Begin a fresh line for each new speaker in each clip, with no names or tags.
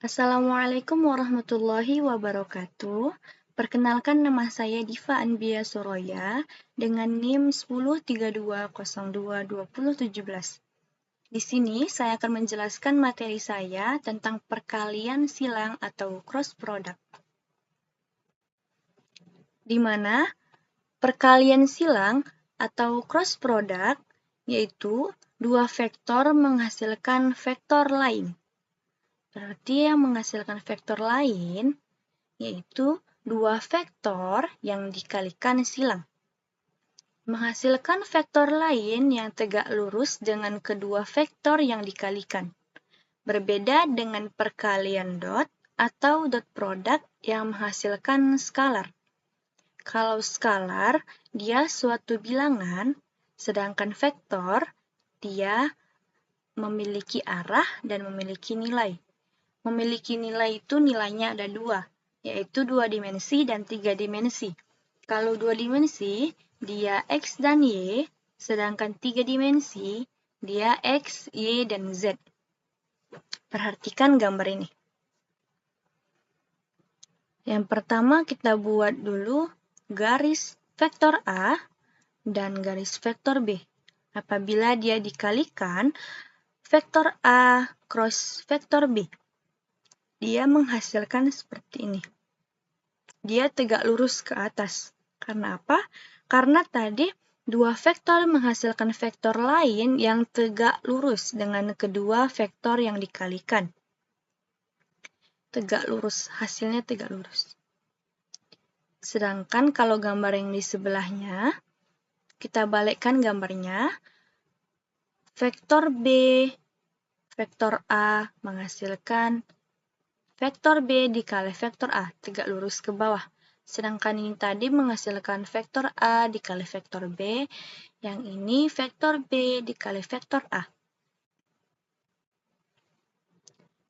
Assalamualaikum warahmatullahi wabarakatuh. Perkenalkan, nama saya Diva Anbia Soroya dengan NIM 1032022017. Di sini saya akan menjelaskan materi saya tentang perkalian silang atau cross product. Di mana perkalian silang atau cross product yaitu dua vektor menghasilkan vektor lain. Berarti yang menghasilkan vektor lain yaitu dua vektor yang dikalikan silang. Menghasilkan vektor lain yang tegak lurus dengan kedua vektor yang dikalikan. Berbeda dengan perkalian dot atau dot product yang menghasilkan skalar. Kalau skalar, dia suatu bilangan, sedangkan vektor, dia memiliki arah dan memiliki nilai. Memiliki nilai itu nilainya ada dua, yaitu 2 dimensi dan 3 dimensi. Kalau 2 dimensi, dia X dan Y, sedangkan 3 dimensi, dia X, Y, dan Z. Perhatikan gambar ini. Yang pertama kita buat dulu garis vektor A dan garis vektor B. Apabila dia dikalikan, vektor A cross vektor B, dia menghasilkan seperti ini. Dia tegak lurus ke atas. Karena apa? Karena tadi dua vektor menghasilkan vektor lain yang tegak lurus dengan kedua vektor yang dikalikan. Tegak lurus, hasilnya tegak lurus. Sedangkan kalau gambar yang di sebelahnya, kita balikkan gambarnya. Vektor B, vektor A menghasilkan vektor B dikali vektor A, tegak lurus ke bawah. Sedangkan ini tadi menghasilkan vektor A dikali vektor B, yang ini vektor B dikali vektor A.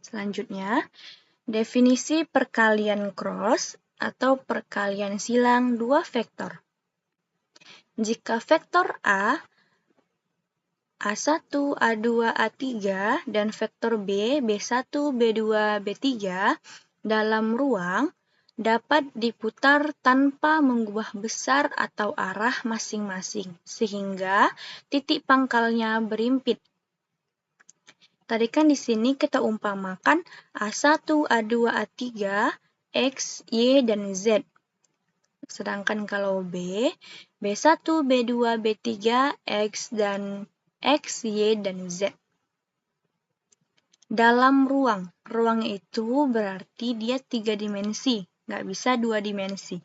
Selanjutnya, definisi perkalian cross atau perkalian silang dua vektor. Jika vektor A, A1, A2, A3, dan vektor B, B1, B2, B3 dalam ruang dapat diputar tanpa mengubah besar atau arah masing-masing, sehingga titik pangkalnya berimpit. Tadi kan di sini kita umpamakan A1, A2, A3, X, Y, dan Z. Sedangkan kalau B, B1, B2, B3, X, dan X, Y, dan Z. Dalam ruang. Ruang itu berarti dia 3 dimensi, nggak bisa 2 dimensi.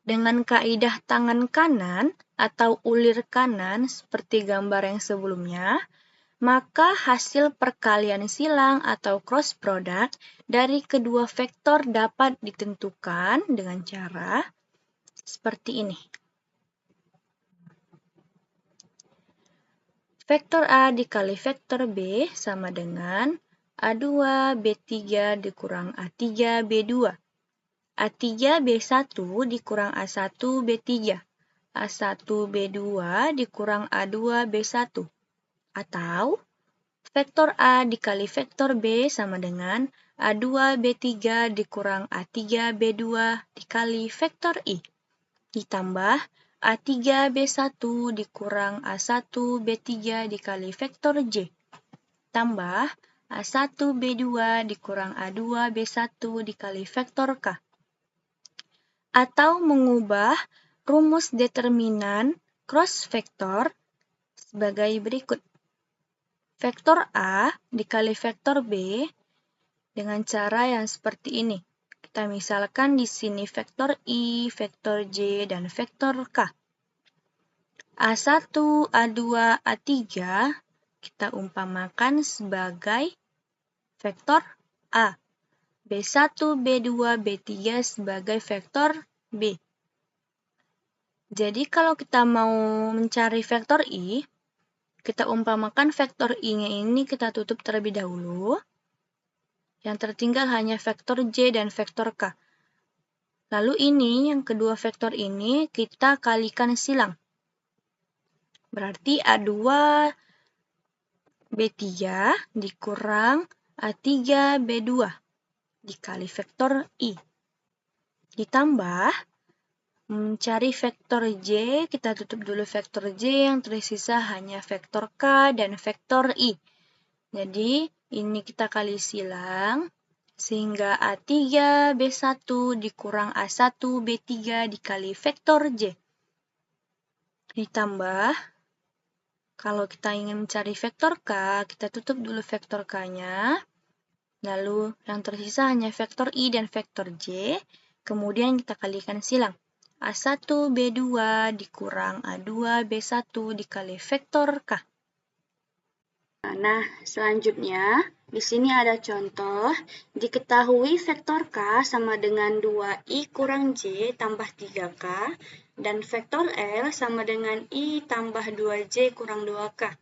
Dengan kaidah tangan kanan atau ulir kanan seperti gambar yang sebelumnya, maka hasil perkalian silang atau cross product dari kedua vektor dapat ditentukan dengan cara seperti ini. Vektor A dikali vektor B sama dengan A2 B3 dikurang A3 B2. A3 B1 dikurang A1 B3. A1 B2 dikurang A2 B1. Atau vektor A dikali vektor B sama dengan A2 B3 dikurang A3 B2 dikali vektor I. Ditambah A3 B1 dikurang A1 B3 dikali vektor J. Tambah A1 B2 dikurang A2 B1 dikali vektor K. Atau mengubah rumus determinan cross vektor sebagai berikut. Vektor A dikali vektor B dengan cara yang seperti ini. Kita misalkan di sini vektor I, vektor J, dan vektor K. A1, A2, A3 kita umpamakan sebagai vektor A. B1, B2, B3 sebagai vektor B. Jadi kalau kita mau mencari vektor I, kita umpamakan vektor I-nya ini kita tutup terlebih dahulu. Yang tertinggal hanya vektor J dan vektor K. Lalu ini, yang kedua vektor ini, kita kalikan silang. Berarti A2 B3 dikurang A3B2 dikali vektor I. Ditambah, mencari vektor J, kita tutup dulu vektor J, yang tersisa hanya vektor K dan vektor I. Jadi, ini kita kali silang, sehingga A3B1 dikurang A1B3 dikali vektor J. Ditambah, kalau kita ingin mencari vektor K, kita tutup dulu vektor K-nya. Lalu, yang tersisa hanya vektor I dan vektor J. Kemudian kita kalikan silang. A1B2 dikurang A2B1 dikali vektor K. Nah, selanjutnya, di sini ada contoh. Diketahui vektor K sama dengan 2I kurang J tambah 3K. Dan vektor L sama dengan I tambah 2J kurang 2K.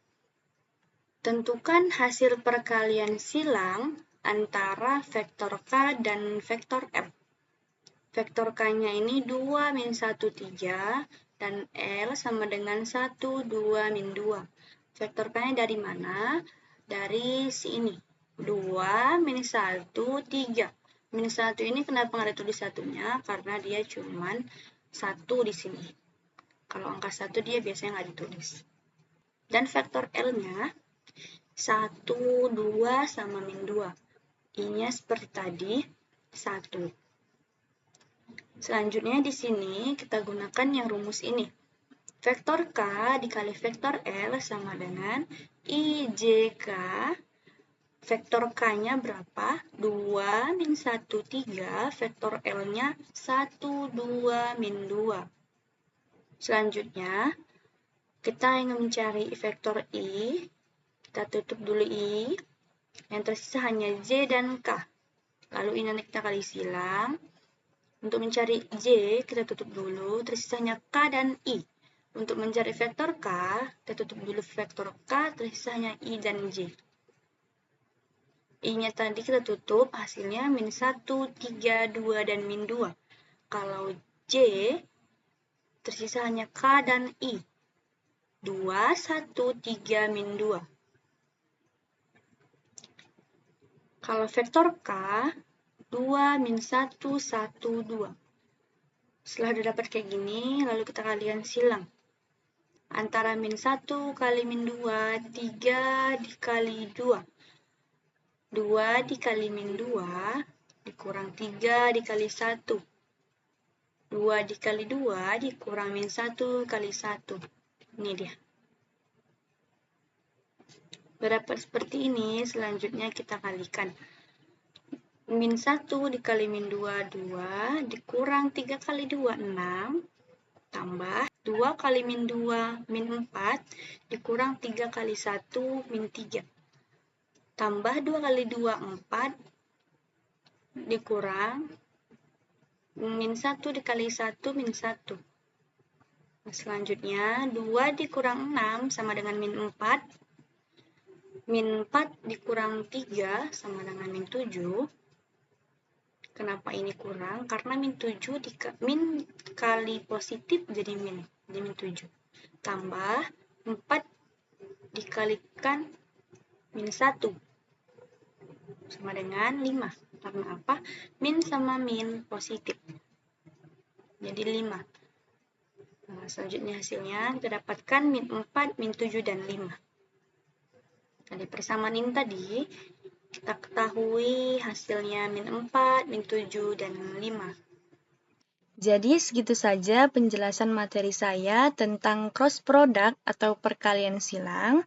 Tentukan hasil perkalian silang antara vektor K dan vektor L. Vektor K-nya ini 2 min 1, 3, dan L sama dengan 1, 2, min 2. Vektor K-nya dari mana? Dari si ini. 2 min 1, 3. Min 1 ini kenapa nggak ditulis satunya? Karena dia cuman 1 di sini. Kalau angka 1 dia biasanya nggak ditulis. Dan vektor L-nya 1, 2, sama min 2. I-nya seperti tadi, 1. Selanjutnya di sini kita gunakan yang rumus ini. Vektor K dikali vektor L sama dengan IJK. Vektor K-nya berapa? 2 min 1, 3. Vektor L-nya 1, 2, min 2. Selanjutnya, kita ingin mencari vektor I. Kita tutup dulu I. Yang tersisa hanya J dan K. Lalu ini nanti kita kali silang. Untuk mencari J, kita tutup dulu, tersisanya K dan I. Untuk mencari vektor K, kita tutup dulu vektor K, tersisanya I dan J. I-nya tadi kita tutup, hasilnya min 1, 3, 2, dan min 2. Kalau J, tersisa hanya K dan I. 2, 1, 3, min 2. Kalau vektor K, 2 min 1, 1, 2. Setelah udah dapat kayak gini, lalu kita kalikan silang. Antara min 1 kali min 2, 3 dikali 2. 2 dikali min 2, dikurang 3 dikali 1. 2 dikali 2, dikurang min 1 kali 1. Ini dia. Berapa seperti ini, selanjutnya kita kalikan. Min 1 dikali min 2, 2, dikurang 3 kali 2, 6, tambah 2 kali min 2, min 4, dikurang 3 kali 1, min 3. Tambah 2 kali 2, 4, dikurang min 1 dikali 1, min 1. Nah, selanjutnya, 2 dikurang 6 sama dengan min 4. Min 4 dikurang 3 sama dengan min 7. Kenapa ini kurang? Karena min 7 min kali positif jadi min 7. Tambah 4 dikalikan min 1 sama dengan 5. Karena apa? Min sama min positif. Jadi 5. Nah, selanjutnya hasilnya kita dapatkan min 4, min 7, dan 5. Dari persamaan ini tadi, kita ketahui hasilnya min 4, min 7, dan 5. Jadi segitu saja penjelasan materi saya tentang cross product atau perkalian silang.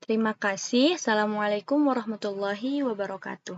Terima kasih. Assalamualaikum warahmatullahi wabarakatuh.